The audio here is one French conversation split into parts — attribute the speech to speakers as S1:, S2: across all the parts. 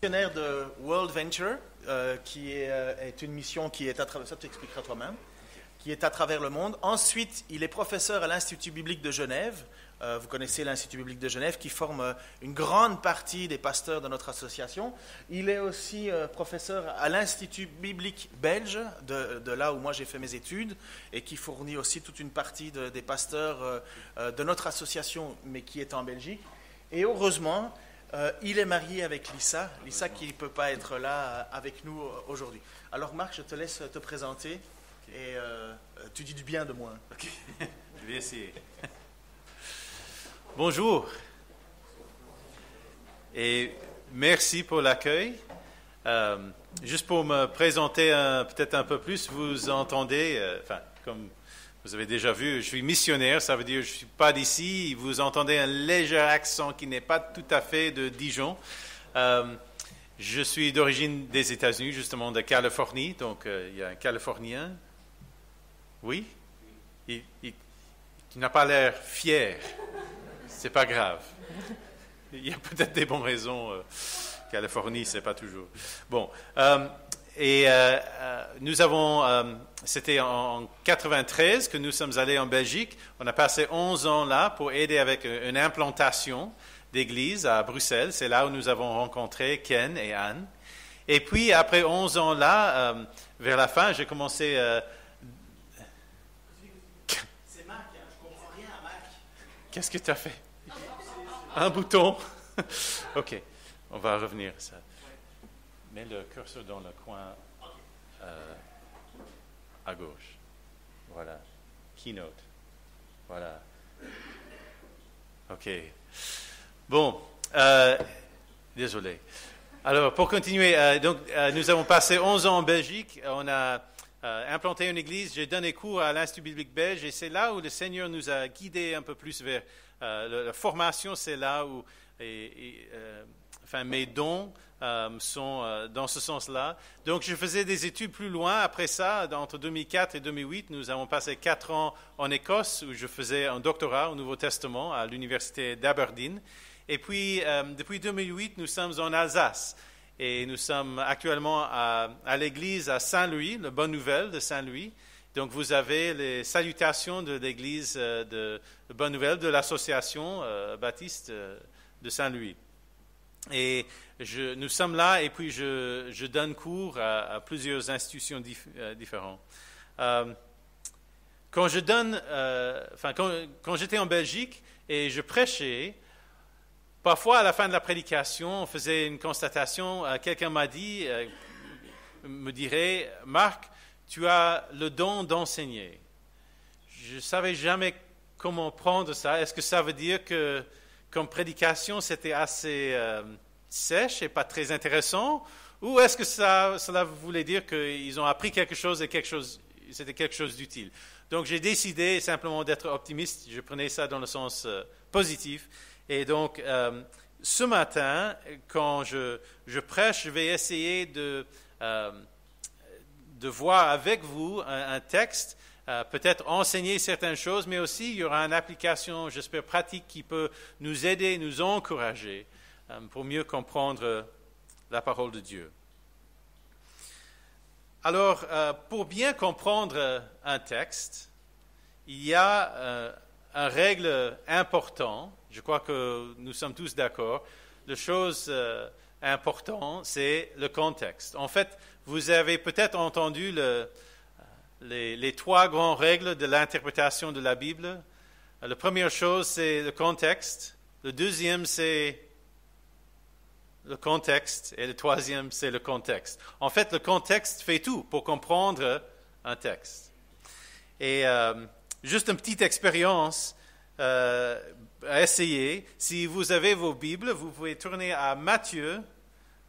S1: Missionnaire de World Venture, qui est une mission qui est à travers, ça tu expliqueras toi-même, qui est à travers le monde. Ensuite, il est professeur à l'Institut biblique de Genève. Vous connaissez l'Institut biblique de Genève qui forme une grande partie des pasteurs de notre association. Il est aussi professeur à l'Institut biblique belge, de là où moi j'ai fait mes études, et qui fournit aussi toute une partie des pasteurs de notre association, mais qui est en Belgique. Et heureusement, il est marié avec Lisa qui ne peut pas être là avec nous aujourd'hui. Alors Marc, je te laisse te présenter et tu dis du bien de moi.
S2: Ok, je vais essayer. Bonjour et merci pour l'accueil. Juste pour me présenter peut-être un peu plus, vous entendez, comme vous avez déjà vu, je suis missionnaire, ça veut dire que je ne suis pas d'ici. Vous entendez un léger accent qui n'est pas tout à fait de Dijon. Je suis d'origine des États-Unis, justement de Californie, donc il y a un Californien. Oui? Il n'a pas l'air fier. C'est pas grave. Il y a peut-être des bonnes raisons. Californie, c'est pas toujours. Bon. Nous avons, c'était en 93 que nous sommes allés en Belgique. On a passé 11 ans là pour aider avec une implantation d'église à Bruxelles. C'est là où nous avons rencontré Ken et Anne. Et puis, après 11 ans là, vers la fin, j'ai commencé...
S1: C'est Marc, hein, je ne comprends rien à Marc.
S2: Qu'est-ce que tu as fait? Un bouton. Ok, on va revenir à ça. Mets le curseur dans le coin à gauche. Voilà. Keynote. Voilà. Ok. Bon. Désolé. Alors, pour continuer, nous avons passé 11 ans en Belgique. On a implanté une église. J'ai donné cours à l'Institut biblique belge et c'est là où le Seigneur nous a guidés un peu plus vers la formation. C'est là où mes dons sont dans ce sens-là. Donc, je faisais des études plus loin. Après ça, entre 2004 et 2008, nous avons passé 4 ans en Écosse où je faisais un doctorat au Nouveau Testament à l'université d'Aberdeen. Et puis, depuis 2008, nous sommes en Alsace. Et nous sommes actuellement à l'église à Saint-Louis, la Bonne Nouvelle de Saint-Louis. Donc, vous avez les salutations de l'église de Bonne Nouvelle de l'association baptiste de Saint-Louis. Et nous sommes là et puis je donne cours à plusieurs institutions différentes. Quand j'étais en Belgique et je prêchais, parfois à la fin de la prédication, on faisait une constatation. Quelqu'un me dirait, Marc, tu as le don d'enseigner. Je ne savais jamais comment prendre ça. Est-ce que ça veut dire que comme prédication, c'était assez sèche et pas très intéressant? Ou est-ce que cela voulait dire qu'ils ont appris quelque chose et c'était quelque chose d'utile? Donc, j'ai décidé simplement d'être optimiste. Je prenais ça dans le sens positif. Et donc, ce matin, quand je prêche, je vais essayer de voir avec vous un texte. Peut-être enseigner certaines choses, mais aussi il y aura une application, j'espère, pratique qui peut nous aider, nous encourager pour mieux comprendre la parole de Dieu. Alors, pour bien comprendre un texte, il y a une règle importante, je crois que nous sommes tous d'accord. La chose importante, c'est le contexte. En fait, vous avez peut-être entendu les 3 grandes règles de l'interprétation de la Bible. La première chose, c'est le contexte. Le deuxième, c'est le contexte. Et le troisième, c'est le contexte. En fait, le contexte fait tout pour comprendre un texte. Et juste une petite expérience à essayer. Si vous avez vos Bibles, vous pouvez tourner à Matthieu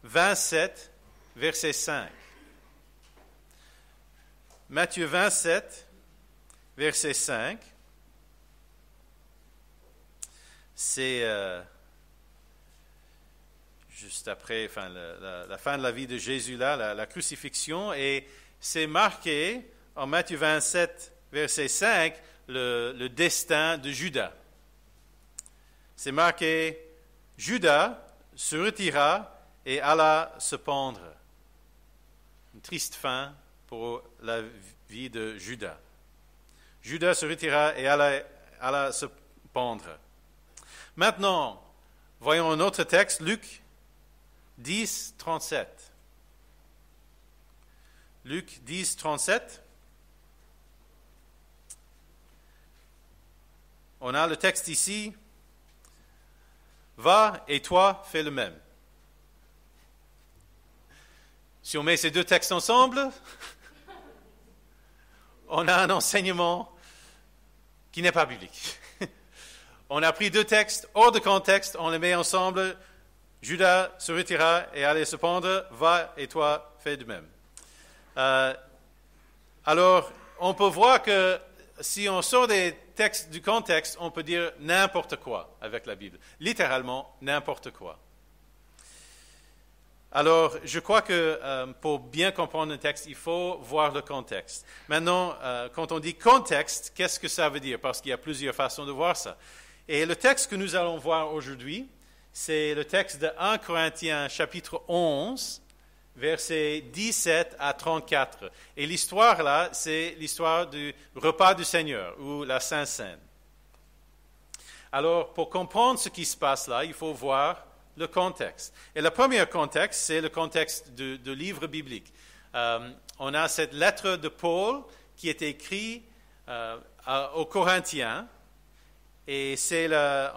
S2: 27, verset 5. Matthieu 27, verset 5, c'est juste après la fin de la vie de Jésus, là, la crucifixion, et c'est marqué en Matthieu 27, verset 5, le destin de Judas. C'est marqué, Judas se retira et alla se pendre. Une triste fin pour la vie de Judas. Judas se retira et alla se pendre. Maintenant, voyons un autre texte, Luc 10, 37. Luc 10, 37. On a le texte ici. Va et toi, fais le même. Si on met ces deux textes ensemble, on a un enseignement qui n'est pas biblique. On a pris deux textes hors de contexte, on les met ensemble. Judas se retira et allait se pendre. Va et toi, fais de même. Alors, on peut voir que si on sort des textes du contexte, on peut dire n'importe quoi avec la Bible. Littéralement, n'importe quoi. Alors, je crois que pour bien comprendre le texte, il faut voir le contexte. Maintenant, quand on dit contexte, qu'est-ce que ça veut dire? Parce qu'il y a plusieurs façons de voir ça. Et le texte que nous allons voir aujourd'hui, c'est le texte de 1 Corinthiens chapitre 11, versets 17 à 34. Et l'histoire là, c'est l'histoire du repas du Seigneur ou la Sainte Seine. Alors, pour comprendre ce qui se passe là, il faut voir le contexte. Et le premier contexte, c'est le contexte de livre biblique. On a cette lettre de Paul qui est écrite aux Corinthiens. Et c'est la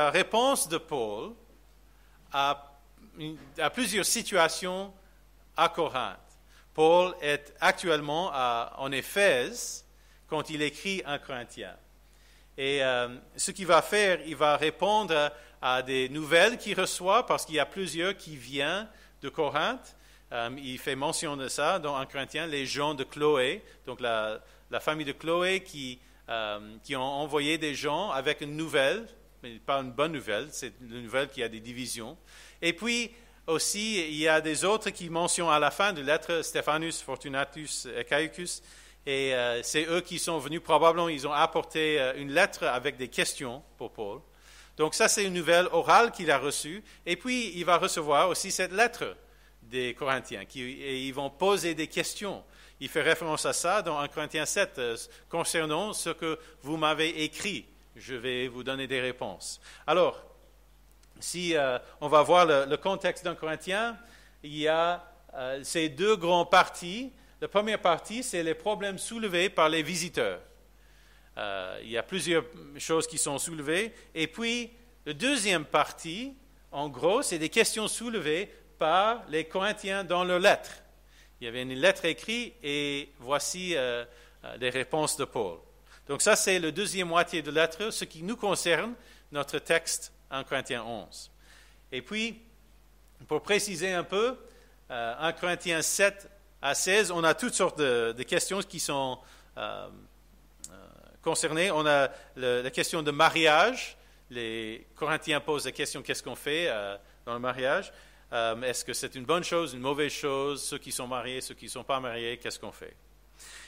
S2: réponse de Paul à plusieurs situations à Corinthe. Paul est actuellement en Éphèse quand il écrit un Corinthien. Et ce qu'il va faire, il va répondre à des nouvelles qu'il reçoit, parce qu'il y a plusieurs qui viennent de Corinthe. Il fait mention de ça dans 1 Corinthiens, les gens de Chloé, donc la famille de Chloé qui ont envoyé des gens avec une nouvelle, mais pas une bonne nouvelle, c'est une nouvelle qui a des divisions. Et puis aussi, il y a des autres qui mentionnent à la fin de la lettre Stephanus, Fortunatus et Caïcus. Et c'est eux qui sont venus, probablement, ils ont apporté une lettre avec des questions pour Paul. Donc ça, c'est une nouvelle orale qu'il a reçue. Et puis, il va recevoir aussi cette lettre des Corinthiens, et ils vont poser des questions. Il fait référence à ça dans 1 Corinthiens 7, concernant ce que vous m'avez écrit. Je vais vous donner des réponses. Alors, si on va voir le contexte d'un Corinthien, il y a ces deux grandes parties. La première partie, c'est les problèmes soulevés par les visiteurs. Il y a plusieurs choses qui sont soulevées. Et puis, la deuxième partie, en gros, c'est des questions soulevées par les Corinthiens dans leurs lettres. Il y avait une lettre écrite et voici les réponses de Paul. Donc ça, c'est la deuxième moitié de la lettre, ce qui nous concerne, notre texte en Corinthiens 11. Et puis, pour préciser un peu, en Corinthiens 7 à 16, on a toutes sortes de questions qui sont concernées. On a la question de mariage. Les Corinthiens posent la question, qu'est-ce qu'on fait dans le mariage? Est-ce que c'est une bonne chose, une mauvaise chose? Ceux qui sont mariés, ceux qui ne sont pas mariés, qu'est-ce qu'on fait?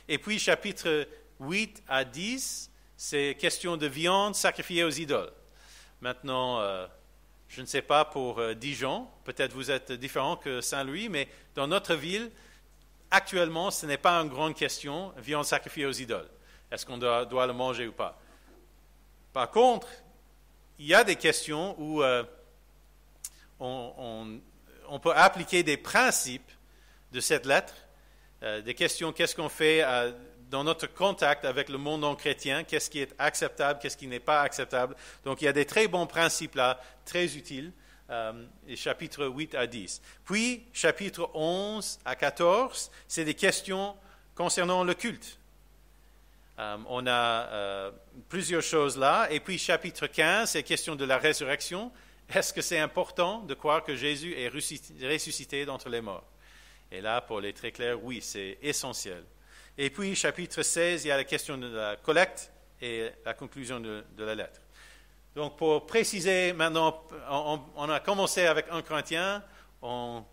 S2: Et puis, chapitre 8 à 10, c'est question de viande sacrifiée aux idoles. Maintenant, je ne sais pas pour Dijon, peut-être vous êtes différent que Saint-Louis, mais dans notre ville, actuellement, ce n'est pas une grande question, viande sacrifiée aux idoles. Est-ce qu'on doit le manger ou pas? Par contre, il y a des questions où on peut appliquer des principes de cette lettre, des questions, qu'est-ce qu'on fait dans notre contact avec le monde non chrétien, qu'est-ce qui est acceptable, qu'est-ce qui n'est pas acceptable. Donc il y a des très bons principes là, très utiles, les chapitres 8 à 10. Puis, chapitres 11 à 14, c'est des questions concernant le culte. On a plusieurs choses là. Et puis, chapitre 15, c'est question de la résurrection. Est-ce que c'est important de croire que Jésus est ressuscité d'entre les morts? Et là, pour les très clairs, oui, c'est essentiel. Et puis, chapitre 16, il y a la question de la collecte et la conclusion de la lettre. Donc, pour préciser, maintenant, on a commencé avec 1 Corinthiens, on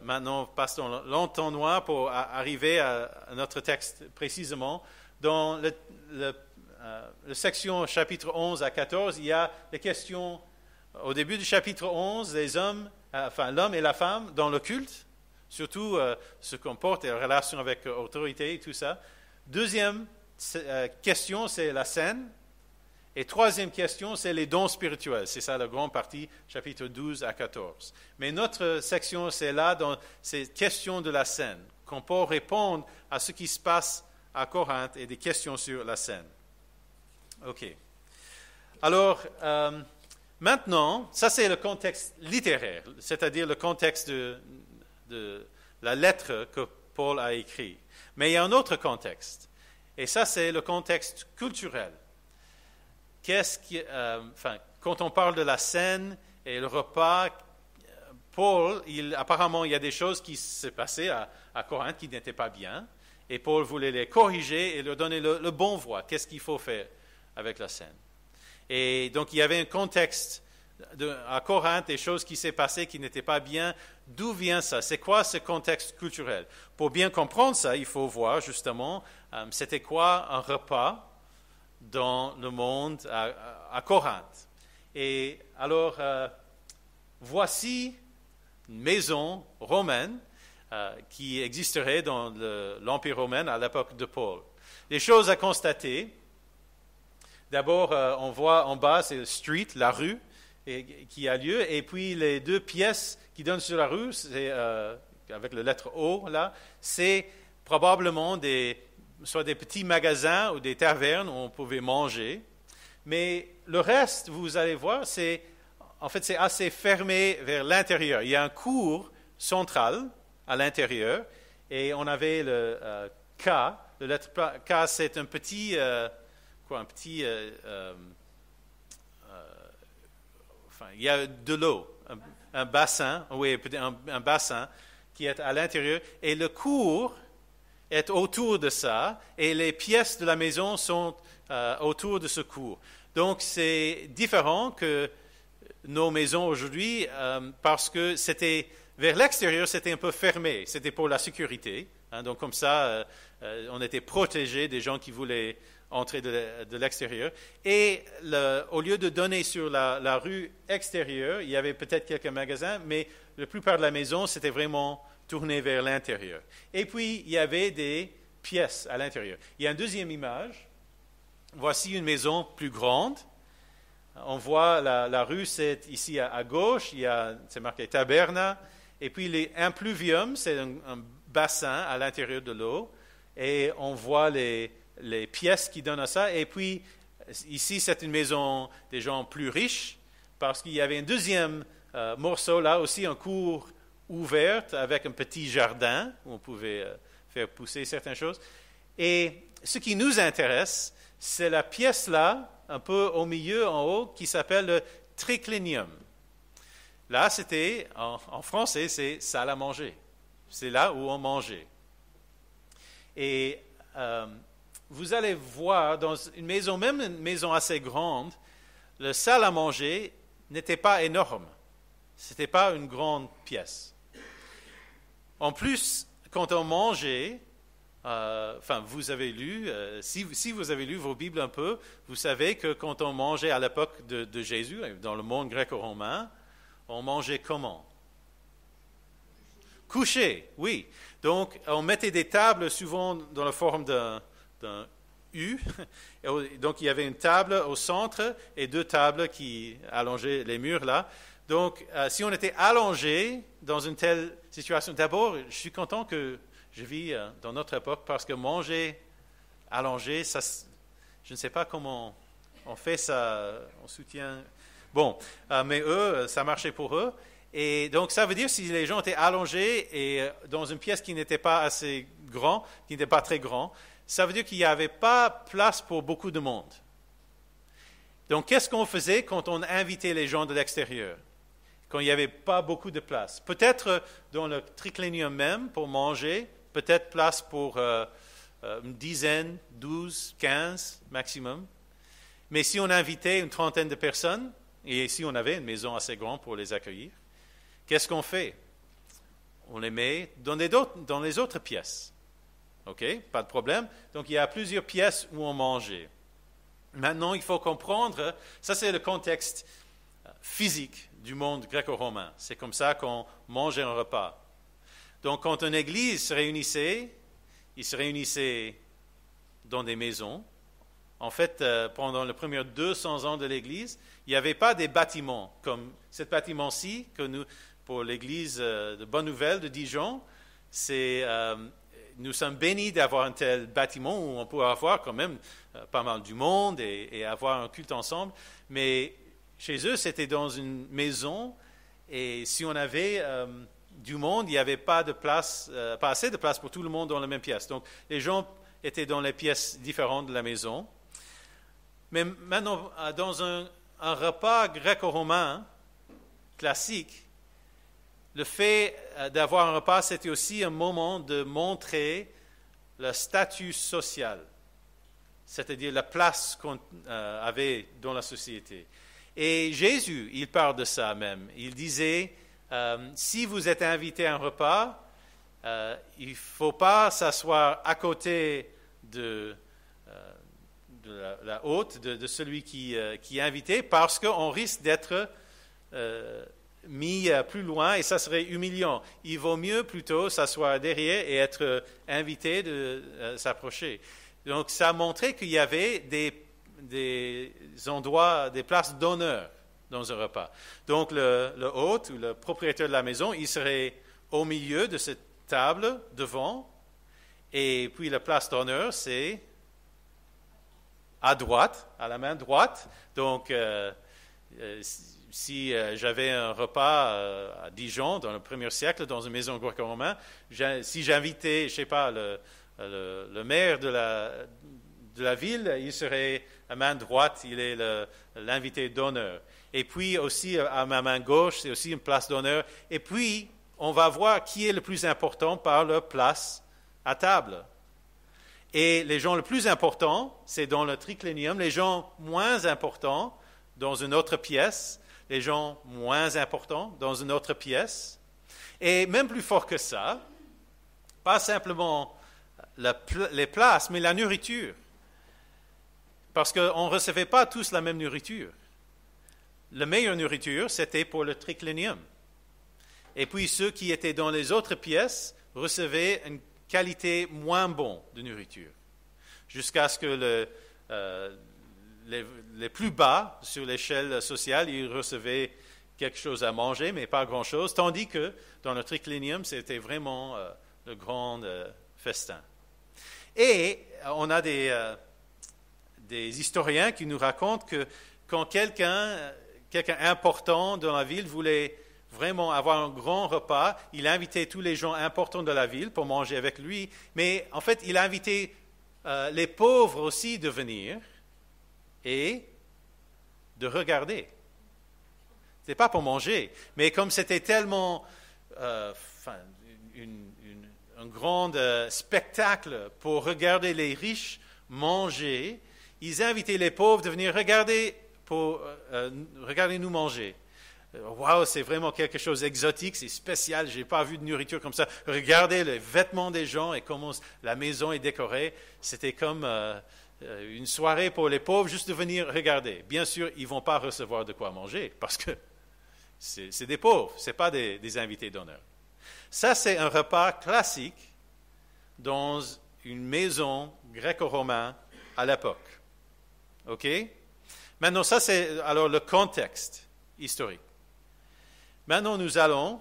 S2: maintenant passe dans l'entonnoir pour arriver à notre texte précisément. Dans la section chapitre 11 à 14, il y a les questions, au début du chapitre 11, les hommes l'homme et la femme dans le culte, surtout se comportent et en relation avec l'autorité et tout ça. Deuxième question, c'est la scène. Et troisième question, c'est les dons spirituels. C'est ça la grande partie, chapitre 12 à 14. Mais notre section, c'est là, dans ces questions de la scène, qu'on peut répondre à ce qui se passe à Corinthe et des questions sur la scène. OK. Alors, maintenant, ça c'est le contexte littéraire, c'est-à-dire le contexte de la lettre que Paul a écrite. Mais il y a un autre contexte, et ça c'est le contexte culturel. Quand on parle de la scène et le repas, Paul, apparemment, il y a des choses qui se passaient à Corinthe qui n'étaient pas bien, et Paul voulait les corriger et leur donner le bon voie. Qu'est-ce qu'il faut faire avec la scène? Et donc, il y avait un contexte à Corinthe, des choses qui s'est passées qui n'étaient pas bien. D'où vient ça? C'est quoi ce contexte culturel? Pour bien comprendre ça, il faut voir justement, c'était quoi un repas dans le monde à Corinthe. Et alors, voici une maison romaine qui existerait dans l'Empire romain à l'époque de Paul. Les choses à constater, d'abord, on voit en bas, c'est le street, la rue, qui a lieu, et puis les deux pièces qui donnent sur la rue, c'est, avec la lettre O, là, c'est probablement soit des petits magasins ou des tavernes où on pouvait manger. Mais le reste, vous allez voir, c'est assez fermé vers l'intérieur. Il y a un cours central à l'intérieur et on avait le K. Le lettre K, c'est un petit... il y a de l'eau, un bassin, oui, un bassin qui est à l'intérieur. Et le cours est autour de ça, et les pièces de la maison sont autour de ce cours. Donc, c'est différent que nos maisons aujourd'hui, parce que c'était, vers l'extérieur, c'était un peu fermé. C'était pour la sécurité. Donc, comme ça, on était protégé des gens qui voulaient entrer de l'extérieur. Et au lieu de donner sur la rue extérieure, il y avait peut-être quelques magasins, mais la plupart de la maison, c'était vraiment tourné vers l'intérieur. Et puis, il y avait des pièces à l'intérieur. Il y a une deuxième image. Voici une maison plus grande. On voit la rue, c'est ici à gauche, c'est marqué Taberna. Et puis, l'impluvium, c'est un bassin à l'intérieur de l'eau. Et on voit les pièces qui donnent à ça. Et puis, ici, c'est une maison des gens plus riches, parce qu'il y avait un deuxième morceau, là aussi, un cours ouverte avec un petit jardin où on pouvait faire pousser certaines choses. Et ce qui nous intéresse, c'est la pièce là, un peu au milieu, en haut, qui s'appelle le triclinium. Là, c'était, en français, c'est salle à manger. C'est là où on mangeait. Et vous allez voir, dans une maison, même une maison assez grande, la salle à manger n'était pas énorme. Ce n'était pas une grande pièce. En plus, quand on mangeait, vous avez lu, si vous avez lu vos Bibles un peu, vous savez que quand on mangeait à l'époque de Jésus, dans le monde gréco-romain, on mangeait comment? Couché, oui. Donc, on mettait des tables souvent dans la forme d'un U. Donc, il y avait une table au centre et deux tables qui allongeaient les murs là. Donc, si on était allongé dans une telle situation, d'abord, je suis content que je vis dans notre époque parce que manger allongé, ça, je ne sais pas comment on fait ça, on soutient. Bon, mais eux, ça marchait pour eux. Et donc, ça veut dire si les gens étaient allongés et dans une pièce qui n'était pas assez grande, qui n'était pas très grande, ça veut dire qu'il n'y avait pas place pour beaucoup de monde. Donc, qu'est-ce qu'on faisait quand on invitait les gens de l'extérieur? Quand il n'y avait pas beaucoup de place. Peut-être dans le triclinium même pour manger, peut-être place pour une dizaine, 12, 15 maximum. Mais si on invitait une trentaine de personnes, et si on avait une maison assez grande pour les accueillir, qu'est-ce qu'on fait? On les met dans les autres pièces. OK? Pas de problème. Donc, il y a plusieurs pièces où on mangeait. Maintenant, il faut comprendre, ça c'est le contexte physique du monde gréco-romain. C'est comme ça qu'on mangeait un repas. Donc, quand une église se réunissait, ils se réunissaient dans des maisons. En fait, pendant les premiers 200 ans de l'Église, il n'y avait pas des bâtiments comme ce bâtiment-ci que nous, pour l'Église de Bonne Nouvelle de Dijon. Nous sommes bénis d'avoir un tel bâtiment où on peut avoir quand même pas mal du monde et avoir un culte ensemble. Mais chez eux, c'était dans une maison et si on avait du monde, il n'y avait pas de place, pas assez de place pour tout le monde dans la même pièce. Donc, les gens étaient dans les pièces différentes de la maison. Mais maintenant, dans un repas gréco-romain classique, le fait d'avoir un repas, c'était aussi un moment de montrer le statut social, c'est-à-dire la place qu'on avait dans la société. Et Jésus, il parle de ça même. Il disait, si vous êtes invité à un repas, il ne faut pas s'asseoir à côté de la hôte, de celui qui est invité, parce qu'on risque d'être mis plus loin et ça serait humiliant. Il vaut mieux plutôt s'asseoir derrière et être invité de s'approcher. Donc ça a montré qu'il y avait des endroits, des places d'honneur dans un repas. Donc le hôte ou le propriétaire de la maison, il serait au milieu de cette table devant, et puis la place d'honneur, c'est à droite, à la main droite. Donc, si j'avais un repas à Dijon, dans le 1er siècle, dans une maison gréco-romaine, si j'invitais, je ne sais pas, le maire de la ville, il serait à main droite, il est l'invité d'honneur. Et puis aussi, à ma main gauche, c'est aussi une place d'honneur. Et puis, on va voir qui est le plus important par leur place à table. Et les gens les plus importants, c'est dans le triclénium. Les gens moins importants, dans une autre pièce. Les gens moins importants, dans une autre pièce. Et même plus fort que ça, pas simplement les places, mais la nourriture. Parce qu'on ne recevait pas tous la même nourriture. La meilleure nourriture, c'était pour le triclénium. Et puis ceux qui étaient dans les autres pièces recevaient une qualité moins bonne de nourriture, jusqu'à ce que les plus bas sur l'échelle sociale, ils recevaient quelque chose à manger, mais pas grand-chose, tandis que dans le triclénium, c'était vraiment le grand festin. Et on a des historiens qui nous racontent que quand quelqu'un important dans la ville voulait vraiment avoir un grand repas, il invitait tous les gens importants de la ville pour manger avec lui, mais en fait, il invitait les pauvres aussi de venir et de regarder. Ce n'était pas pour manger, mais comme c'était tellement un grand spectacle pour regarder les riches manger, ils invitaient les pauvres de venir regarder nous manger. Waouh, c'est vraiment quelque chose d'exotique, c'est spécial, je n'ai pas vu de nourriture comme ça. Regardez les vêtements des gens et comment la maison est décorée. C'était comme une soirée pour les pauvres, juste de venir regarder. Bien sûr, ils ne vont pas recevoir de quoi manger, parce que c'est des pauvres, ce n'est pas des invités d'honneur. Ça, c'est un repas classique dans une maison gréco-romaine à l'époque. OK? Maintenant, ça, c'est alors le contexte historique. Maintenant, nous allons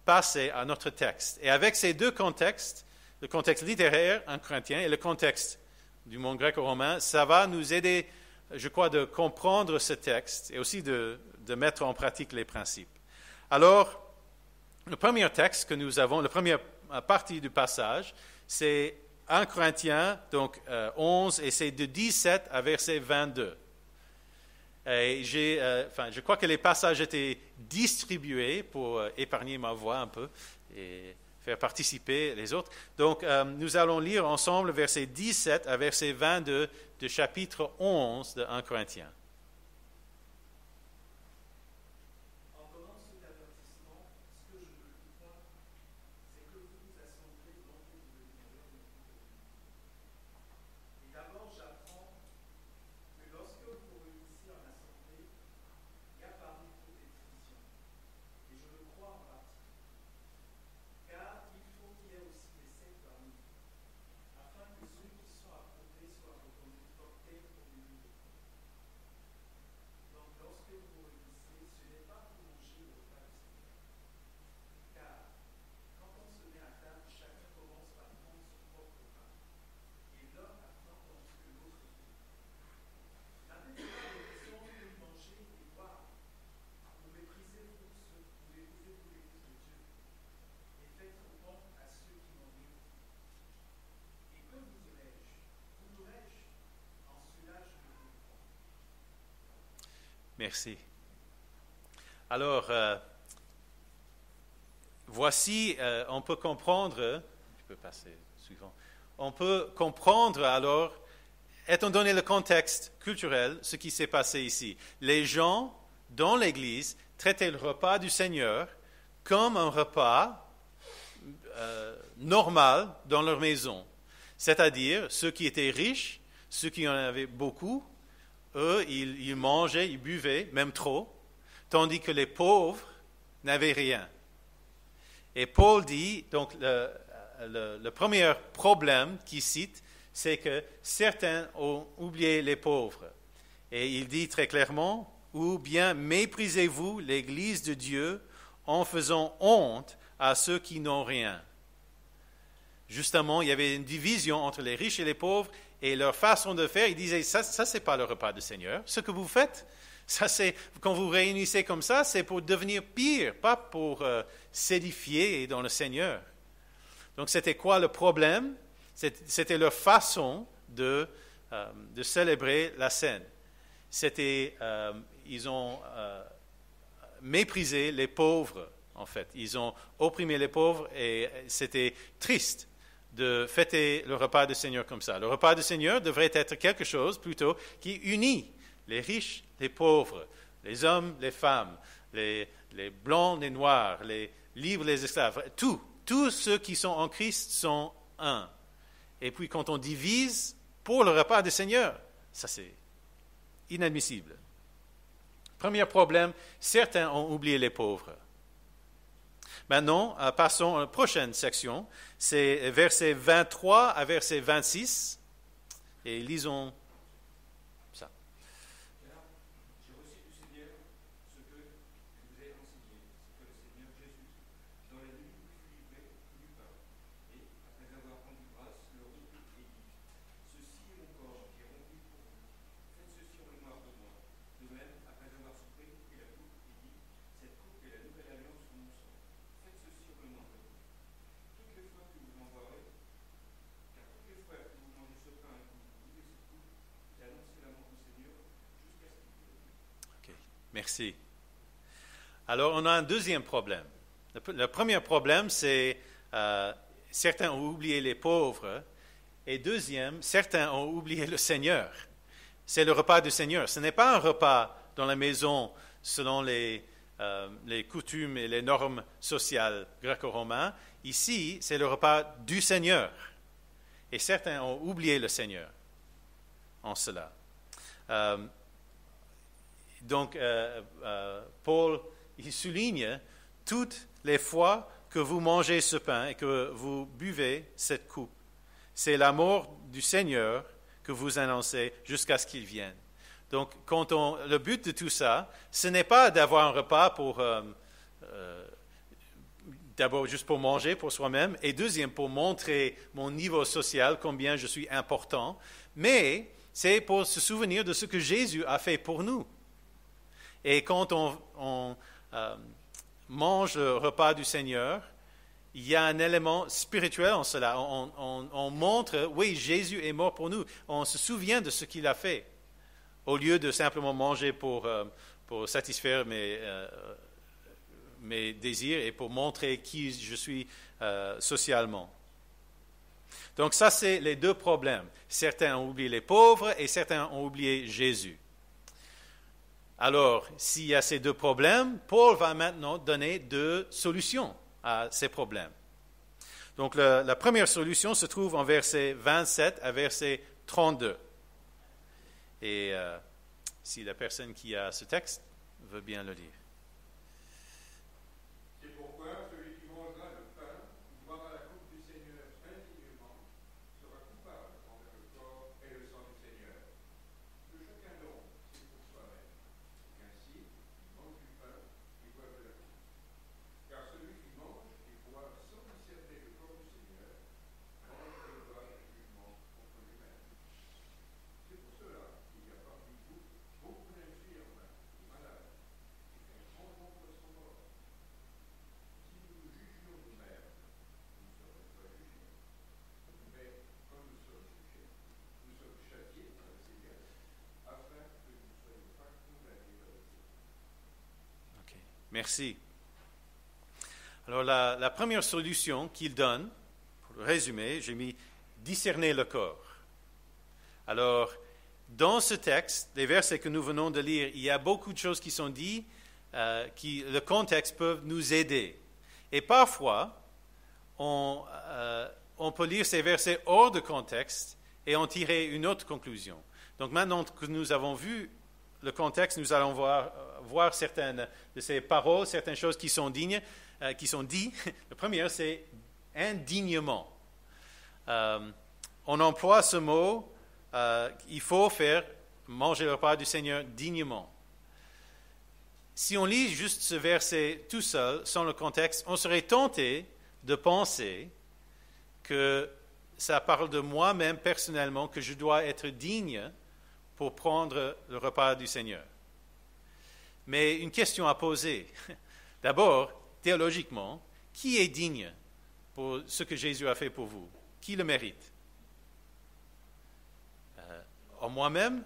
S2: passer à notre texte. Et avec ces deux contextes, le contexte littéraire en corinthien et le contexte du monde gréco-romain, ça va nous aider, je crois, de comprendre ce texte et aussi de mettre en pratique les principes. Alors, le premier texte que nous avons, la première partie du passage, c'est 1 Corinthiens, donc 11, et c'est de 17 à verset 22. Et je crois que les passages étaient distribués pour épargner ma voix un peu et faire participer les autres. Donc, nous allons lire ensemble verset 17 à verset 22 du chapitre 11 de 1 Corinthiens.
S3: Lorsque vous vous réunissez en assemblée, il y a parmi vous des
S2: Merci. Alors, voici, on peut comprendre, je peux passer suivant, on peut comprendre alors, étant donné le contexte culturel, ce qui s'est passé ici. Les gens dans l'Église traitaient le repas du Seigneur comme un repas normal dans leur maison. C'est-à-dire, ceux qui étaient riches, ceux qui en avaient beaucoup, eux, ils mangeaient, ils buvaient, même trop, tandis que les pauvres n'avaient rien. Et Paul dit, donc le premier problème qu'il cite, c'est que certains ont oublié les pauvres. Et il dit très clairement, ou bien méprisez-vous l'Église de Dieu en faisant honte à ceux qui n'ont rien. Justement, il y avait une division entre les riches et les pauvres, et leur façon de faire, ils disaient, ça c'est pas le repas du Seigneur. Ce que vous faites, ça c'est, quand vous réunissez comme ça, c'est pour devenir pire, pas pour s'édifier dans le Seigneur. Donc c'était quoi le problème? C'était leur façon de célébrer la scène. Ils ont méprisé les pauvres, en fait. Ils ont opprimé les pauvres et c'était triste de fêter le repas du Seigneur comme ça. Le repas du Seigneur devrait être quelque chose plutôt qui unit les riches, les pauvres, les hommes, les femmes, les blancs, les noirs, les libres, les esclaves. Tous ceux qui sont en Christ sont un. Et puis quand on divise pour le repas du Seigneur, ça c'est inadmissible. Premier problème, certains ont oublié les pauvres. Maintenant, passons à la prochaine section. C'est versets 23 à verset 26. Et lisons ça.
S3: J'ai reçu du Seigneur ce que je vous ai enseigné, ce que le Seigneur Jésus, dans la nuit où il fut livré, du pain. Et, après avoir rendu grâce, le rompit et dit, ceci est mon corps qui est rompu pour vous. Faites ceci en mémoire de moi. De même, après avoir soupé, il prit la coupe et dit, cette coupe est la nouvelle alliance de mon sang. Faites ceci en mémoire de moi. Toutes les fois que vous m'en boirez, car toutes les fois que vous mangez ce pain et que vous buvez cette coupe, vous annoncez la mort du Seigneur jusqu'à ce qu'il vienne.
S2: Ok, merci. Alors, on a un deuxième problème. Le premier problème, c'est certains ont oublié les pauvres. Et deuxième, certains ont oublié le Seigneur. C'est le repas du Seigneur. Ce n'est pas un repas dans la maison selon les coutumes et les normes sociales gréco-romaines. Ici, c'est le repas du Seigneur. Et certains ont oublié le Seigneur en cela. Donc, Paul, il souligne toutes les fois que vous mangez ce pain et que vous buvez cette coupe. C'est la mort du Seigneur que vous annoncez jusqu'à ce qu'il vienne. Donc, le but de tout ça, ce n'est pas d'avoir un repas pour d'abord juste pour manger pour soi-même, et deuxième pour montrer mon niveau social, combien je suis important, mais c'est pour se souvenir de ce que Jésus a fait pour nous. Et quand on mange le repas du Seigneur, il y a un élément spirituel en cela. On montre, oui, Jésus est mort pour nous. On se souvient de ce qu'il a fait, au lieu de simplement manger pour satisfaire mes désirs et pour montrer qui je suis socialement. Donc ça, c'est les deux problèmes. Certains ont oublié les pauvres et certains ont oublié Jésus. Alors, s'il y a ces deux problèmes, Paul va maintenant donner deux solutions à ces problèmes. Donc, la première solution se trouve en versets 27 à verset 32. Et si la personne qui a ce texte veut bien le lire.
S3: C'est pourquoi celui qui mangera le pain ou boira la coupe du Seigneur indignement sera coupable envers le corps et le sang du Seigneur. Que chacun donc, c'est pour soi-même. Qu'ainsi, il mange du pain et boive de la coupe. Car celui qui mange et boit sans discerner le corps du Seigneur mange et boit un jugement contre lui-même. C'est pour cela qu'il y a parmi vous beaucoup d'infirmes et malades, et
S2: Merci. Alors, la première solution qu'il donne, pour le résumer, j'ai mis discerner le corps. Alors, dans ce texte, les versets que nous venons de lire, il y a beaucoup de choses qui sont dites, qui, le contexte peut nous aider. Et parfois, on peut lire ces versets hors de contexte et en tirer une autre conclusion. Donc maintenant que nous avons vu le contexte, nous allons voir certaines de ces paroles, certaines choses qui sont dites. La première, c'est indignement. On emploie ce mot, il faut faire manger le repas du Seigneur dignement. Si on lit juste ce verset tout seul, sans le contexte, on serait tenté de penser que ça parle de moi-même personnellement, que je dois être digne pour prendre le repas du Seigneur. Mais une question à poser. D'abord, théologiquement, qui est digne pour ce que Jésus a fait pour vous? Qui le mérite? En moi-même?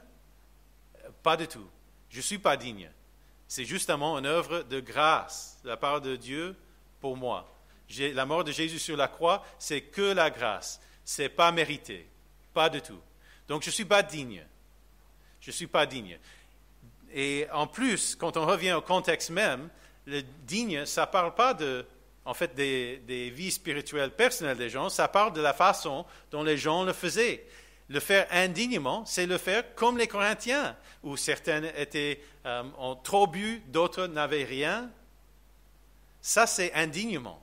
S2: Pas du tout. Je ne suis pas digne. C'est justement une œuvre de grâce de la part de Dieu pour moi. La mort de Jésus sur la croix, c'est que la grâce. Ce n'est pas mérité. Pas du tout. Donc, je ne suis pas digne. Je ne suis pas digne. Et en plus, quand on revient au contexte même, le digne, ça ne parle pas des vies spirituelles personnelles des gens, ça parle de la façon dont les gens le faisaient. Le faire indignement, c'est le faire comme les Corinthiens, où certains ont trop bu, d'autres n'avaient rien. Ça, c'est indignement.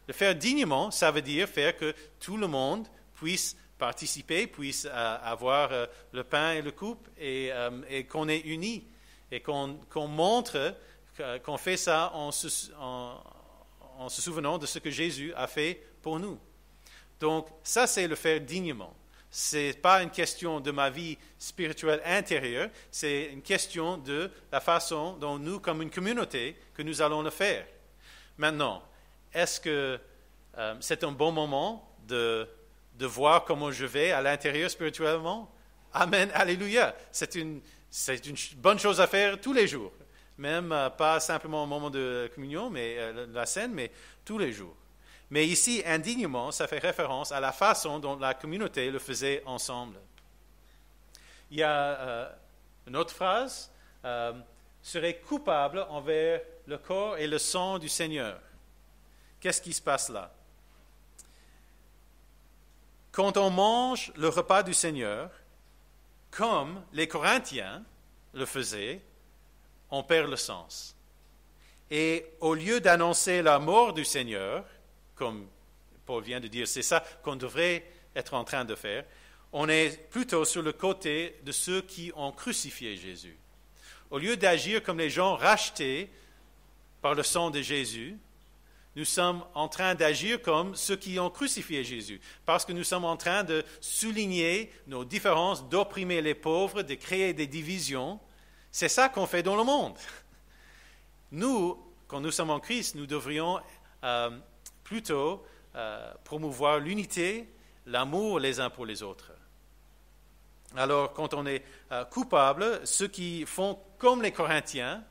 S2: Le faire dignement, ça veut dire faire que tout le monde puisse participer, puisse avoir le pain et le coupe, et qu'on est unis, et qu'on montre qu'on fait ça en se souvenant de ce que Jésus a fait pour nous. Donc, ça, c'est le faire dignement. Ce n'est pas une question de ma vie spirituelle intérieure, c'est une question de la façon dont nous, comme une communauté, que nous allons le faire. Maintenant, est-ce que c'est un bon moment de voir comment je vais à l'intérieur spirituellement? Amen, alléluia. C'est une bonne chose à faire tous les jours. Même pas simplement au moment de communion, mais la scène, mais tous les jours. Mais ici, indignement, ça fait référence à la façon dont la communauté le faisait ensemble. Il y a une autre phrase, serait coupable envers le corps et le sang du Seigneur. Qu'est-ce qui se passe là? Quand on mange le repas du Seigneur, comme les Corinthiens le faisaient, on perd le sens. Et au lieu d'annoncer la mort du Seigneur, comme Paul vient de dire, c'est ça qu'on devrait être en train de faire, on est plutôt sur le côté de ceux qui ont crucifié Jésus. Au lieu d'agir comme les gens rachetés par le sang de Jésus, nous sommes en train d'agir comme ceux qui ont crucifié Jésus, parce que nous sommes en train de souligner nos différences, d'opprimer les pauvres, de créer des divisions. C'est ça qu'on fait dans le monde. Nous, quand nous sommes en Christ, nous devrions plutôt promouvoir l'unité, l'amour les uns pour les autres. Alors, quand on est coupable, ceux qui font comme les Corinthiens,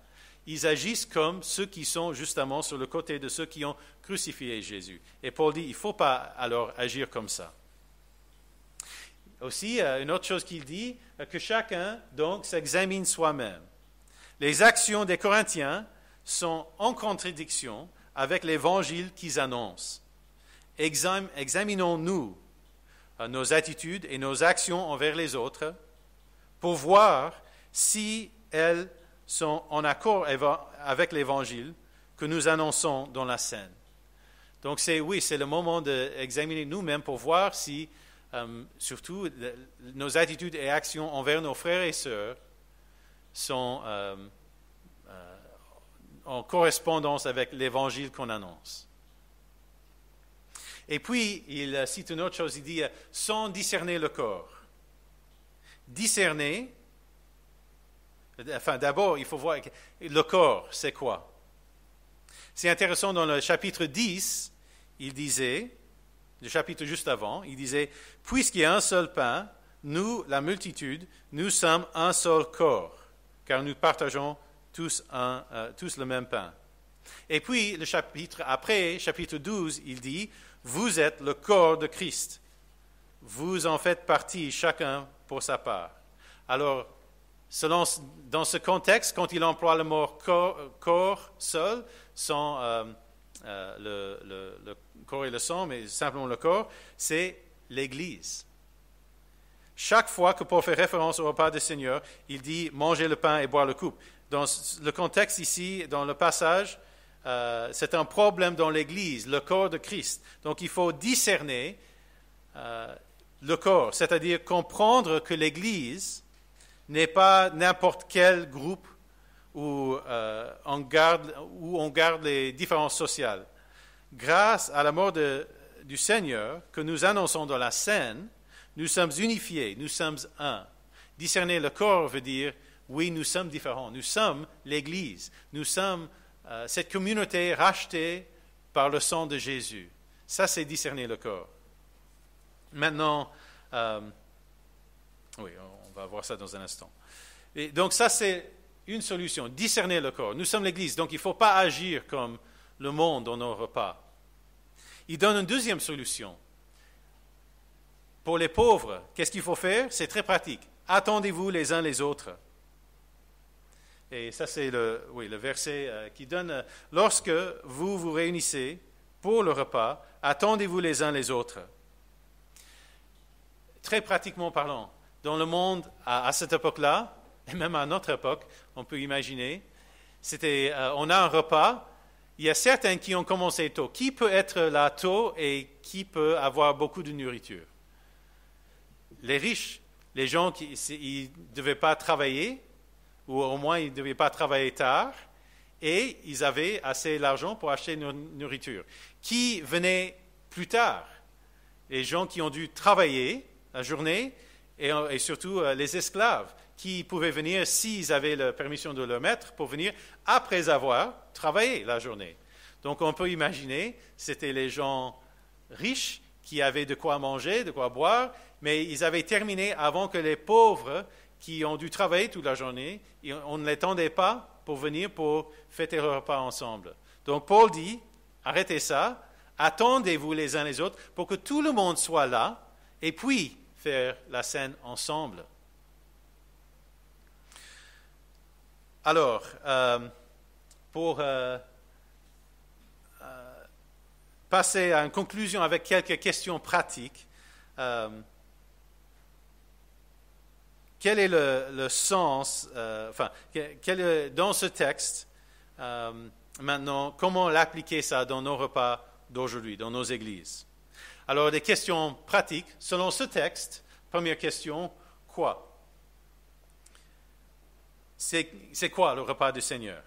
S2: ils agissent comme ceux qui sont justement sur le côté de ceux qui ont crucifié Jésus. Et Paul dit, il ne faut pas alors agir comme ça. Aussi, une autre chose qu'il dit, que chacun donc s'examine soi-même. Les actions des Corinthiens sont en contradiction avec l'évangile qu'ils annoncent. Examinons-nous nos attitudes et nos actions envers les autres pour voir si elles sont en accord avec l'évangile que nous annonçons dans la scène. Donc c'est le moment d'examiner nous-mêmes pour voir si, surtout, nos attitudes et actions envers nos frères et sœurs sont en correspondance avec l'évangile qu'on annonce. Et puis, il cite une autre chose, il dit « sans discerner le corps ». Discerner, d'abord, il faut voir le corps, c'est quoi? C'est intéressant, dans le chapitre 10, il disait, le chapitre juste avant, il disait « puisqu'il y a un seul pain, nous, la multitude, nous sommes un seul corps, car nous partageons tous le même pain. Et puis, le chapitre après, chapitre 12, il dit, vous êtes le corps de Christ. Vous en faites partie, chacun pour sa part. Alors, dans ce contexte, quand il emploie le mot corps seul, sans le corps et le sang, mais simplement le corps, c'est l'Église. Chaque fois que Paul fait référence au repas du Seigneur, il dit manger le pain et boire le coupe. Dans le contexte ici, dans le passage, c'est un problème dans l'Église, le corps de Christ. Donc il faut discerner le corps, c'est-à-dire comprendre que l'Église n'est pas n'importe quel groupe où on garde les différences sociales. Grâce à la mort du Seigneur que nous annonçons dans la scène, nous sommes unifiés, nous sommes un. Discerner le corps veut dire, oui, nous sommes différents, nous sommes l'Église, nous sommes cette communauté rachetée par le sang de Jésus. Ça, c'est discerner le corps. Maintenant, oui, on va voir ça dans un instant. Et donc ça, c'est une solution, discerner le corps. Nous sommes l'Église, donc il ne faut pas agir comme le monde dans nos repas. Il donne une deuxième solution. Pour les pauvres, qu'est-ce qu'il faut faire? C'est très pratique. Attendez-vous les uns les autres. Et ça, c'est le verset qui donne, lorsque vous vous réunissez pour le repas, attendez-vous les uns les autres. Très pratiquement parlant, dans le monde à cette époque-là, et même à notre époque, on peut imaginer, on a un repas, il y a certains qui ont commencé tôt. Qui peut être là tôt et qui peut avoir beaucoup de nourriture? Les riches, les gens qui ne devaient pas travailler, ou au moins ils ne devaient pas travailler tard, et ils avaient assez d'argent pour acheter une nourriture. Qui venait plus tard? Les gens qui ont dû travailler la journée, et surtout les esclaves, qui pouvaient venir, s'ils avaient la permission de leur maître, pour venir après avoir travaillé la journée. Donc on peut imaginer, c'était les gens riches qui avaient de quoi manger, de quoi boire, mais ils avaient terminé avant que les pauvres qui ont dû travailler toute la journée, on ne les attendait pas pour venir pour fêter le repas ensemble. Donc Paul dit, arrêtez ça, attendez-vous les uns les autres pour que tout le monde soit là, et puis faire la scène ensemble. Alors, pour passer à une conclusion avec quelques questions pratiques, quel est le sens, dans ce texte, maintenant, comment l'appliquer ça dans nos repas d'aujourd'hui, dans nos églises? Alors, des questions pratiques. Selon ce texte, première question, quoi? C'est quoi le repas du Seigneur?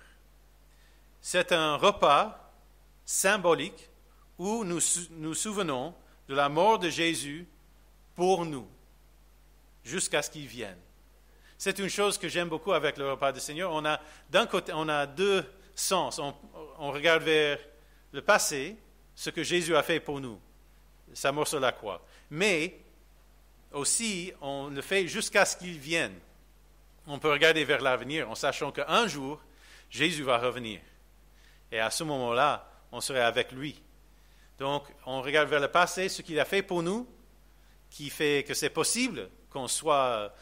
S2: C'est un repas symbolique où nous nous souvenons de la mort de Jésus pour nous, jusqu'à ce qu'il vienne. C'est une chose que j'aime beaucoup avec le repas du Seigneur. D'un côté, on a deux sens. On regarde vers le passé, ce que Jésus a fait pour nous, sa mort sur la croix. Mais aussi, on le fait jusqu'à ce qu'il vienne. On peut regarder vers l'avenir en sachant qu'un jour, Jésus va revenir. Et à ce moment-là, on serait avec lui. Donc, on regarde vers le passé, ce qu'il a fait pour nous, qui fait que c'est possible qu'on soit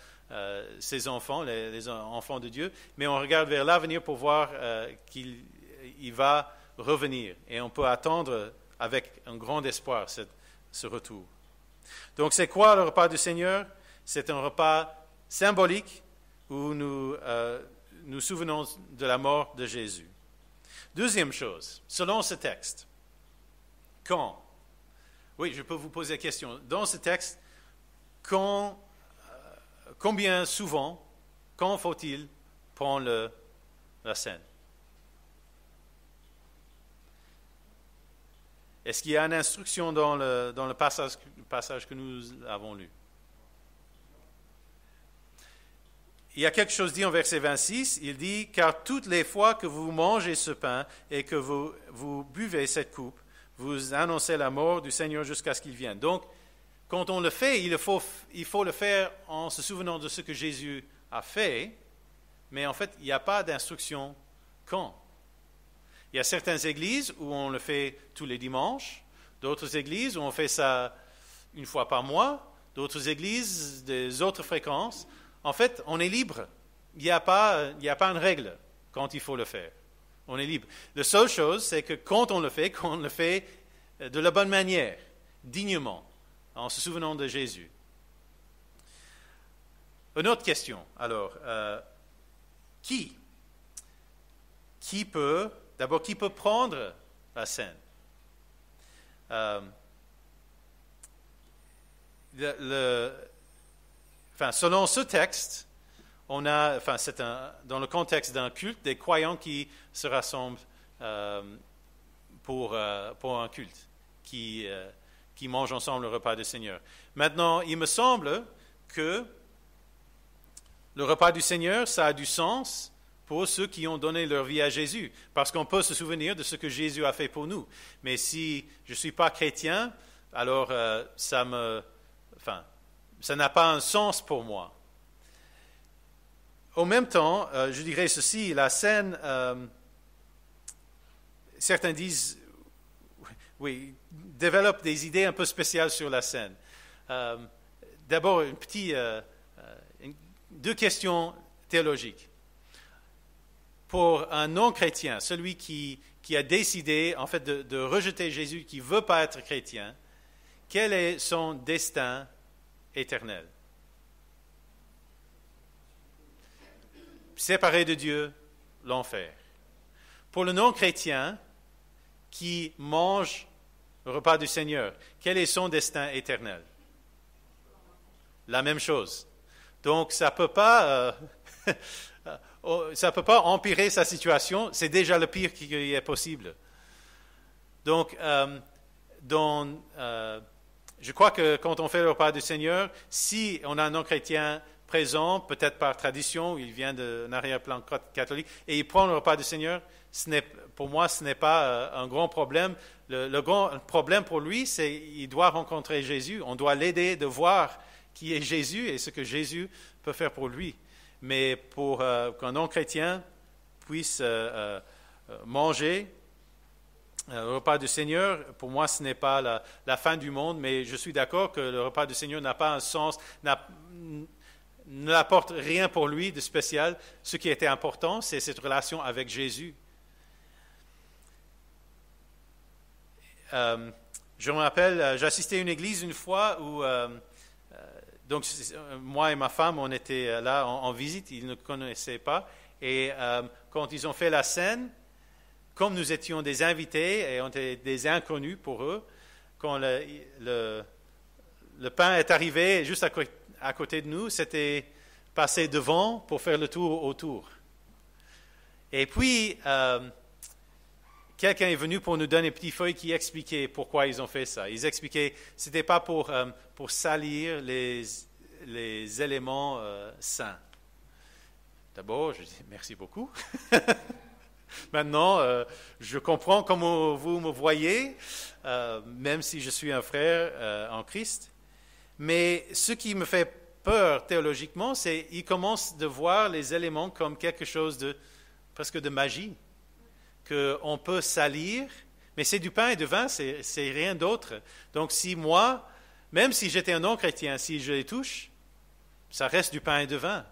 S2: ses enfants, les enfants de Dieu, mais on regarde vers l'avenir pour voir qu'il va revenir. Et on peut attendre avec un grand espoir ce retour. Donc, c'est quoi le repas du Seigneur? C'est un repas symbolique où nous nous souvenons de la mort de Jésus. Deuxième chose, selon ce texte, quand? Oui, je peux vous poser la question. Dans ce texte, combien souvent, quand faut-il prendre la scène? Est-ce qu'il y a une instruction dans le passage que nous avons lu? Il y a quelque chose dit en verset 26, il dit « Car toutes les fois que vous mangez ce pain et que vous buvez cette coupe, vous annoncez la mort du Seigneur jusqu'à ce qu'il vienne. » Donc, quand on le fait, il faut le faire en se souvenant de ce que Jésus a fait, mais en fait, il n'y a pas d'instruction quand. Il y a certaines églises où on le fait tous les dimanches, d'autres églises où on fait ça une fois par mois, d'autres églises des autres fréquences. En fait, on est libre. Il n'y a pas une règle quand il faut le faire. On est libre. La seule chose, c'est que quand on le fait, qu'on le fait de la bonne manière, dignement, en se souvenant de Jésus. Une autre question, alors. Qui peut prendre la scène? Selon ce texte, on a, dans le contexte d'un culte, des croyants qui se rassemblent pour un culte, qui mangent ensemble le repas du Seigneur. Maintenant, il me semble que le repas du Seigneur, ça a du sens pour ceux qui ont donné leur vie à Jésus, parce qu'on peut se souvenir de ce que Jésus a fait pour nous. Mais si je ne suis pas chrétien, alors ça n'a pas un sens pour moi. En même temps, je dirais ceci, la scène, certains disent, oui, développent des idées un peu spéciales sur la scène. D'abord, deux questions théologiques. Pour un non-chrétien, celui qui a décidé en fait de rejeter Jésus, qui ne veut pas être chrétien, quel est son destin éternel? Séparé de Dieu, l'enfer. Pour le non-chrétien qui mange le repas du Seigneur, quel est son destin éternel? La même chose. Donc, ça ne peut pas empirer sa situation, c'est déjà le pire qui est possible. Donc, je crois que quand on fait le repas du Seigneur, si on a un non-chrétien présent, peut-être par tradition, il vient d'un arrière-plan catholique, et il prend le repas du Seigneur, pour moi, ce n'est pas un grand problème. Le grand problème pour lui, c'est qu'il doit rencontrer Jésus. On doit l'aider de voir qui est Jésus et ce que Jésus peut faire pour lui. Mais pour qu'un non-chrétien puisse manger le repas du Seigneur, pour moi, ce n'est pas la fin du monde, mais je suis d'accord que le repas du Seigneur n'a pas un sens, n'apporte rien pour lui de spécial. Ce qui était important, c'est cette relation avec Jésus. Je me rappelle, j'assistais à une église une fois où, donc moi et ma femme, on était là en visite, ils ne connaissaient pas, et quand ils ont fait la scène, comme nous étions des invités et on était des inconnus pour eux, quand le pain est arrivé juste à côté de nous, c'était passer devant pour faire le tour autour. Et puis, quelqu'un est venu pour nous donner une petite feuille qui expliquait pourquoi ils ont fait ça. Ils expliquaient que ce n'était pas pour salir les éléments saints. D'abord, je dis merci beaucoup. Maintenant, je comprends comment vous me voyez, même si je suis un frère en Christ. Mais ce qui me fait peur théologiquement, c'est qu'ils commencent de voir les éléments comme quelque chose de presque de magie, qu'on peut salir, mais c'est du pain et du vin, c'est rien d'autre. Donc si moi, même si j'étais un non-chrétien, si je les touche, ça reste du pain et du vin.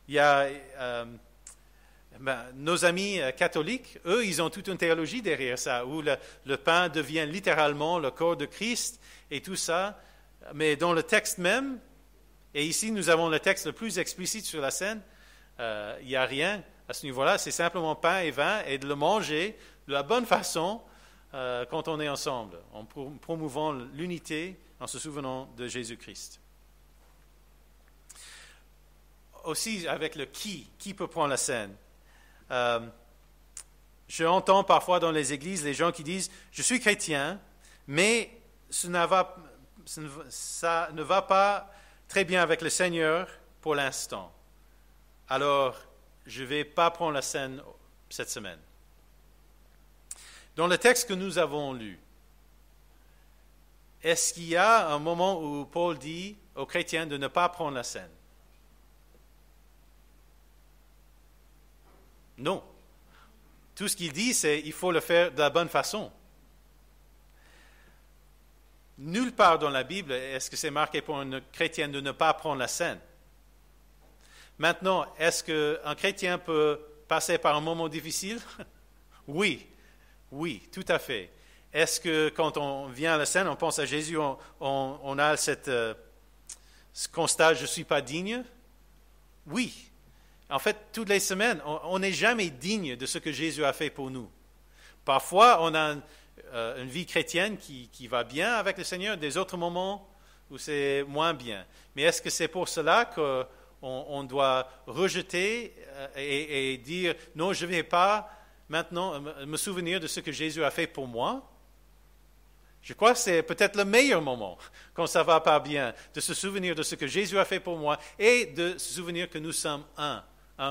S2: Il y a nos amis catholiques, eux, ils ont toute une théologie derrière ça, où le pain devient littéralement le corps de Christ et tout ça. Mais dans le texte même, et ici nous avons le texte le plus explicite sur la scène, il n'y a rien à ce niveau-là, c'est simplement pain et vin et de le manger de la bonne façon quand on est ensemble, en promouvant l'unité, en se souvenant de Jésus-Christ. Aussi avec le qui peut prendre la scène. Je entends parfois dans les églises les gens qui disent « Je suis chrétien, mais ça ne va pas très bien avec le Seigneur pour l'instant. Alors, je ne vais pas prendre la scène cette semaine. » Dans le texte que nous avons lu, est-ce qu'il y a un moment où Paul dit aux chrétiens de ne pas prendre la scène? Non. Tout ce qu'il dit, c'est qu'il faut le faire de la bonne façon. Nulle part dans la Bible est-ce que c'est marqué pour un chrétien de ne pas prendre la scène. Maintenant, est-ce qu'un chrétien peut passer par un moment difficile? Oui, tout à fait. Est-ce que quand on vient à la scène, on pense à Jésus, on a ce constat, je ne suis pas digne? Oui. En fait, toutes les semaines, on n'est jamais digne de ce que Jésus a fait pour nous. Parfois, on a une vie chrétienne qui va bien avec le Seigneur, des autres moments où c'est moins bien. Mais est-ce que c'est pour cela qu'on doit rejeter et dire « Non, je ne vais pas maintenant me souvenir de ce que Jésus a fait pour moi ». Je crois que c'est peut-être le meilleur moment, quand ça ne va pas bien, de se souvenir de ce que Jésus a fait pour moi et de se souvenir que nous sommes un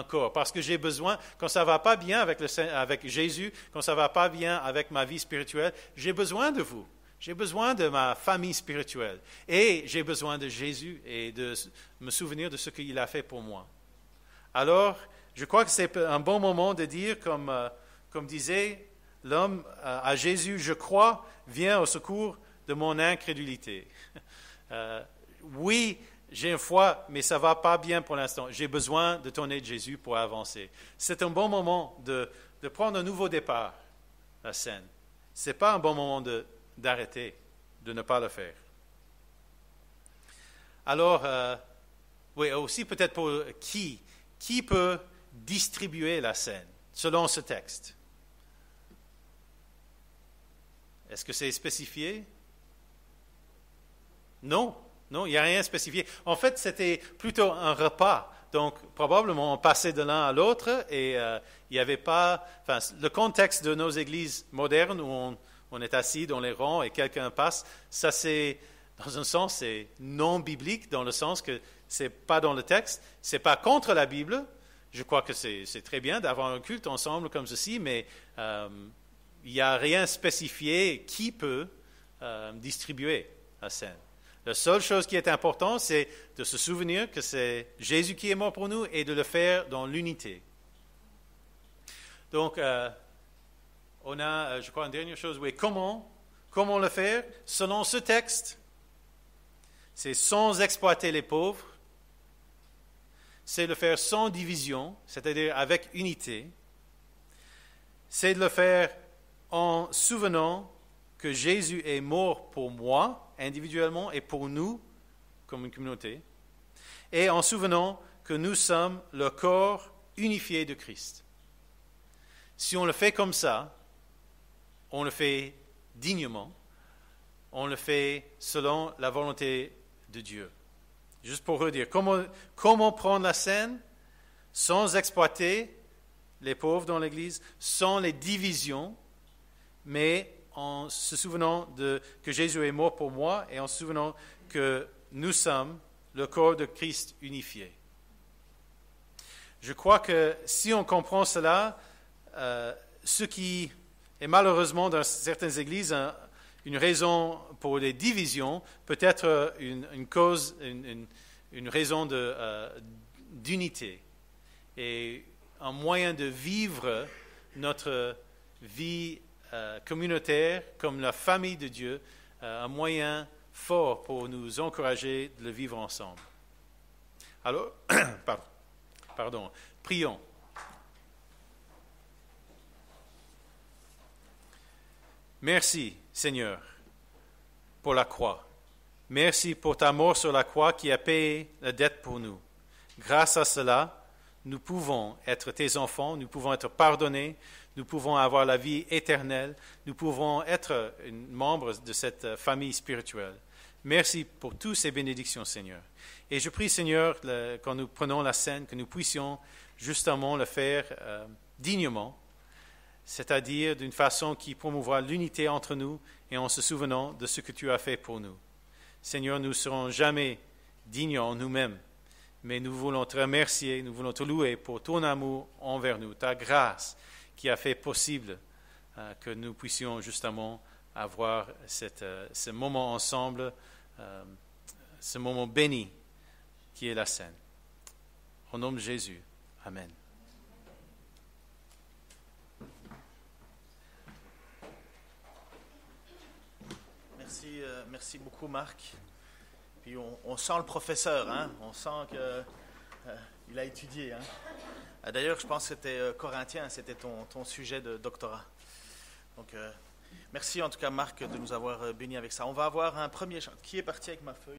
S2: corps. Parce que j'ai besoin, quand ça ne va pas bien avec Jésus, quand ça ne va pas bien avec ma vie spirituelle, j'ai besoin de vous. J'ai besoin de ma famille spirituelle. Et j'ai besoin de Jésus et de me souvenir de ce qu'il a fait pour moi. Alors, je crois que c'est un bon moment de dire, comme disait l'homme à Jésus, je crois, viens au secours de mon incrédulité. Oui, j'ai une foi, mais ça ne va pas bien pour l'instant. J'ai besoin de ton aide, Jésus, pour avancer. C'est un bon moment de prendre un nouveau départ, la scène. Ce n'est pas un bon moment d'arrêter, de ne pas le faire. Alors, oui, aussi peut-être pour qui peut distribuer la scène, selon ce texte? Est-ce que c'est spécifié? Non, il n'y a rien spécifié. En fait, c'était plutôt un repas. Donc, probablement, on passait de l'un à l'autre et il n'y avait pas... Enfin, le contexte de nos églises modernes où on est assis dans les rangs et quelqu'un passe, ça c'est, dans un sens, c'est non biblique, dans le sens que c'est pas dans le texte, c'est pas contre la Bible. Je crois que c'est très bien d'avoir un culte ensemble comme ceci, mais il n'y a rien spécifié qui peut distribuer la scène. La seule chose qui est importante, c'est de se souvenir que c'est Jésus qui est mort pour nous et de le faire dans l'unité. Donc, on a, je crois, une dernière chose, oui, comment le faire? Selon ce texte, c'est sans exploiter les pauvres, c'est le faire sans division, c'est-à-dire avec unité, c'est de le faire en souvenant que Jésus est mort pour moi, individuellement, et pour nous, comme une communauté, et en souvenant que nous sommes le corps unifié de Christ. Si on le fait comme ça, on le fait dignement, on le fait selon la volonté de Dieu. Juste pour redire, comment prendre la scène sans exploiter les pauvres dans l'Église, sans les divisions, mais en se souvenant que Jésus est mort pour moi et en se souvenant que nous sommes le corps de Christ unifié. Je crois que si on comprend cela, ce qui est malheureusement dans certaines églises une raison pour les divisions, peut être une cause, une raison d'unité et un moyen de vivre notre vie communautaire comme la famille de Dieu, un moyen fort pour nous encourager de le vivre ensemble. Alors, pardon, prions. Merci, Seigneur, pour la croix. Merci pour ta mort sur la croix qui a payé la dette pour nous. Grâce à cela, nous pouvons être tes enfants, nous pouvons être pardonnés, nous pouvons avoir la vie éternelle, nous pouvons être membres de cette famille spirituelle. Merci pour toutes ces bénédictions, Seigneur. Et je prie, Seigneur, quand nous prenons la scène, que nous puissions justement le faire dignement, c'est-à-dire d'une façon qui promouvoit l'unité entre nous et en se souvenant de ce que tu as fait pour nous. Seigneur, nous ne serons jamais dignes en nous-mêmes, mais nous voulons te remercier, nous voulons te louer pour ton amour envers nous, ta grâce qui a fait possible que nous puissions justement avoir ce moment ensemble, ce moment béni qui est la scène. Au nom de Jésus, Amen.
S1: merci beaucoup, Marc. Puis on sent le professeur, hein? On sent qu'il a étudié. Hein? D'ailleurs, je pense que c'était Corinthiens, c'était ton sujet de doctorat. Donc, merci en tout cas, Marc, de nous avoir bénis avec ça. On va avoir un premier chant. Qui est parti avec ma feuille?